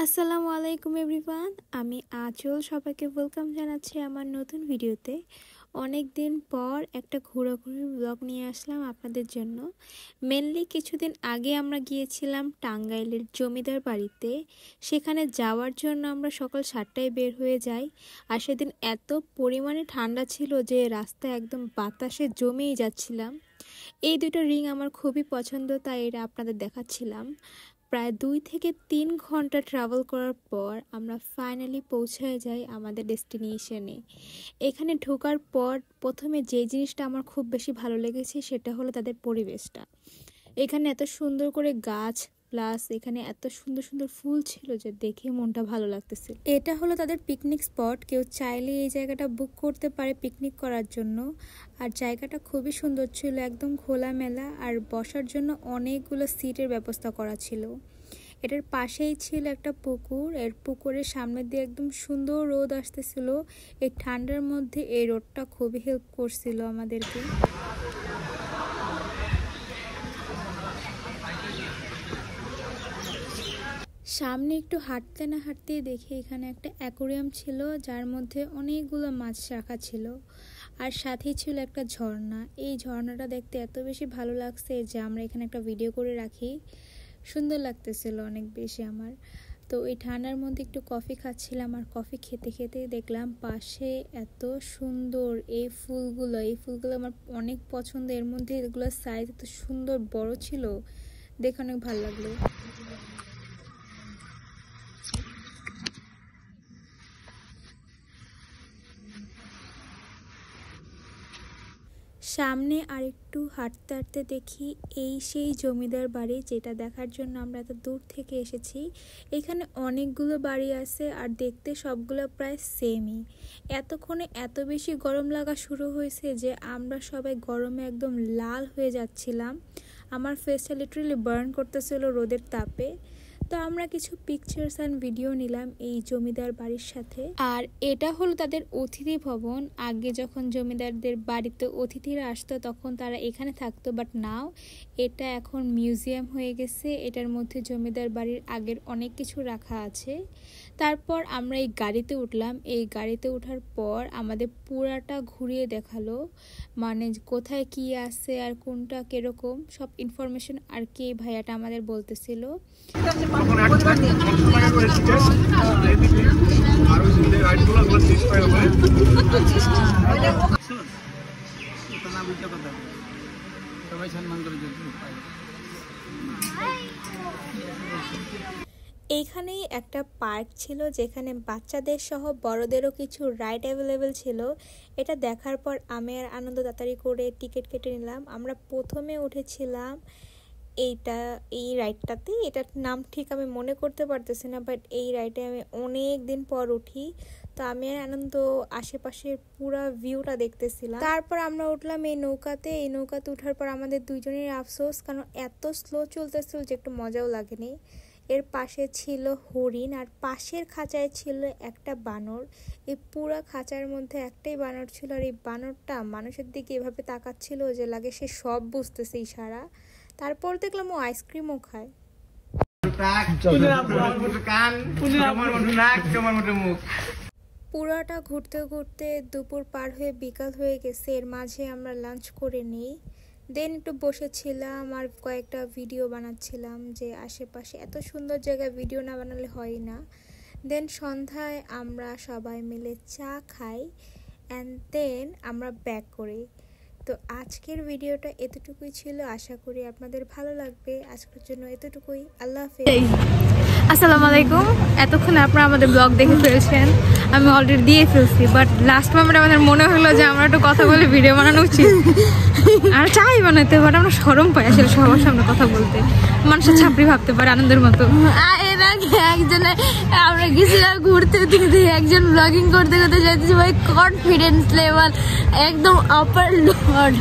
আসসালামু আলাইকুম এভরিওয়ান, আমি আঁচল সবাইকে ওয়েলকাম জানাচ্ছি আমার নতুন ভিডিওতে। অনেক দিন পর একটা ঘোরাঘুরির ব্লগ নিয়ে আসলাম আপনাদের জন্য। মেনলি কিছুদিন আগে আমরা গিয়েছিলাম টাঙ্গাইলের জমিদার বাড়িতে। সেখানে যাওয়ার জন্য আমরা সকাল 7টায় বের হয়ে যাই। আর সেদিন এত পরিমাণে ঠান্ডা ছিল যে রাস্তায় একদম বাতাসে জমেই যাচ্ছিলাম। এই দুটো রিং আমার খুবই পছন্দ, তাই এটা আপনাদের দেখাচ্ছিলাম। প্রায় 2 থেকে 3 ঘন্টা ট্রাভেল করার পর আমরা ফাইনালি পৌঁছায় যাই আমাদের ডেস্টিনেশনে। এখানে ঢোকার পর প্রথমে যে জিনিসটা আমার খুব বেশি ভালো লেগেছে সেটা হলো তাদের পরিবেশটা। এখানে এত সুন্দর করে গাছ প্লাস এখানে এত সুন্দর সুন্দর ফুল ছিল যে দেখে মনটা ভালো লাগতেছিল। এটা হলো তাদের পিকনিক স্পট, কেউ চাইলে এই জায়গাটা বুক করতে পারে পিকনিক করার জন্য। আর জায়গাটা খুবই সুন্দর ছিল, একদম খোলামেলা, আর বসার জন্য অনেকগুলো সিটের ব্যবস্থা করা ছিল। এটার পাশেই ছিল একটা পুকুর, এর পুকুরের সামনে দিয়ে একদম সুন্দর রোদ আসতেছিল। এই ঠান্ডার মধ্যে এই রোদটা খুবই হেল্প করছিল আমাদেরকে। সামনে একটু হাঁটতে না হাঁটতেই দেখি এখানে একটা অ্যাকোরিয়াম ছিল যার মধ্যে অনেকগুলো মাছ রাখা ছিল, আর সাথেই ছিল একটা ঝর্ণা। এই ঝর্ণাটা দেখতে এত বেশি ভালো লাগছে যে আমরা এখানে একটা ভিডিও করে রাখি। সুন্দর লাগতেছিল অনেক বেশি আমার। তো এই ঠান্ডার মধ্যে একটু কফি খাচ্ছিলাম, আর কফি খেতে খেতেই দেখলাম পাশে এত সুন্দর এই ফুলগুলো আমার অনেক পছন্দ। এর মধ্যে এগুলোর সাইজ এত সুন্দর বড় ছিল, দেখে অনেক ভালো লাগলো। সামনে আর একটু হাঁটতে হাঁটতে দেখি এই সেই জমিদার বাড়ি যেটা দেখার জন্য আমরা এত দূর থেকে এসেছি। এখানে অনেকগুলো বাড়ি আছে আর দেখতে সবগুলো প্রায় সেমই। এতক্ষণে এত বেশি গরম লাগা শুরু হয়েছে যে আমরা সবাই গরমে একদম লাল হয়ে যাচ্ছিলাম। আমার ফেসটা লিটারালি বার্ন করতেছিল রোদের তাপে। তো আমরা কিছু পিকচার্স অ্যান্ড ভিডিও নিলাম এই জমিদার বাড়ির সাথে। আর এটা হলো তাদের অতিথি ভবন। আগে যখন জমিদারদের বাড়িতে অতিথিরা আসতো তখন তারা এখানে থাকতো, বাট নাও এটা এখন মিউজিয়াম হয়ে গেছে। এটার মধ্যে জমিদার বাড়ির আগের অনেক কিছু রাখা আছে। তারপর আমরা এই গাড়িতে উঠলাম। এই গাড়িতে ওঠার পর আমাদের পুরাটা ঘুরিয়ে দেখালো, মানে কোথায় কি আছে আর কোনটা কিরকম সব ইনফরমেশন আর কি ভাইয়াটা আমাদের বলতেছিল। এইখানেই একটা পার্ক ছিল যেখানে বাচ্চাদের সহ বড়দেরও কিছু রাইড অ্যাভেলেবেল ছিল। এটা দেখার পর আমি আর আনন্দ তাড়াতাড়ি করে টিকিট কেটে নিলাম। আমরা প্রথমে উঠেছিলাম এই রাইডটাতে, এটার নাম ঠিক আমি মনে করতে পারতেছি না, বাট এই রাইডে আমি অনেক দিন পর উঠি। তো আমি আর আনন্দ আশেপাশের পুরা ভিউটা দেখতেছিলাম। তারপর আমরা উঠলাম এই নৌকাতে ওঠার পর আমাদের দুইজনের আফসোস, কারণ এত স্লো চলতেছিল যে একটু মজাও লাগেনি। এর পাশে ছিল হরিণ আর পাশের খাঁচায় ছিল একটা বানর। এই পুরা খাঁচার মধ্যে একটাই বানর ছিল, আর এই বানরটা মানুষের দিকে এভাবে তাকাচ্ছিল যে লাগে সে সব বুঝতেছে ইশারা। তারপর দেখলাম ও আইসক্রিমও খায়। পুরাটা ঘুরতে ঘুরতে দুপুর পার হয়ে বিকাল হয়ে গেছে। এর মাঝে আমরা লাঞ্চ করে নিই, দেন একটু বসেছিলাম আর কয়েকটা ভিডিও বানাচ্ছিলাম যে আশেপাশে এত সুন্দর জায়গায় ভিডিও না বানালে হয় না। দেন সন্ধ্যায় আমরা সবাই মিলে চা খাই অ্যান্ড দেন আমরা ব্যাক করি। তো আজকের ভিডিওটা এতটুকুই ছিল, আশা করি আপনাদের ভালো লাগবে। আজকের জন্য এতটুকুই, আল্লাহ হাফেজ। আসসালামু আলাইকুম। এতক্ষণ আপনারা আমাদের ব্লগ দেখে ফেলছেন, আমি অলরেডি দিয়ে ফেলছি, বাট লাস্ট মোমেন্টে আমাদের মনে হলো যে আমরা একটু কথা বলে ভিডিও বানানো উচিত। আর চাই বানাতে, বাট আমরা শরম পাই আসলে সবার সামনে কথা বলতে। মানুষের ছাপড়ি ভাবতে পারে আনন্দের মতো। এর আগে একজনে আমরা গেছিলাম ঘুরতে, একজন ব্লগিং করতে করতে যাইতেছি, ভাই কনফিডেন্স লেভেল একদম আপার লোড।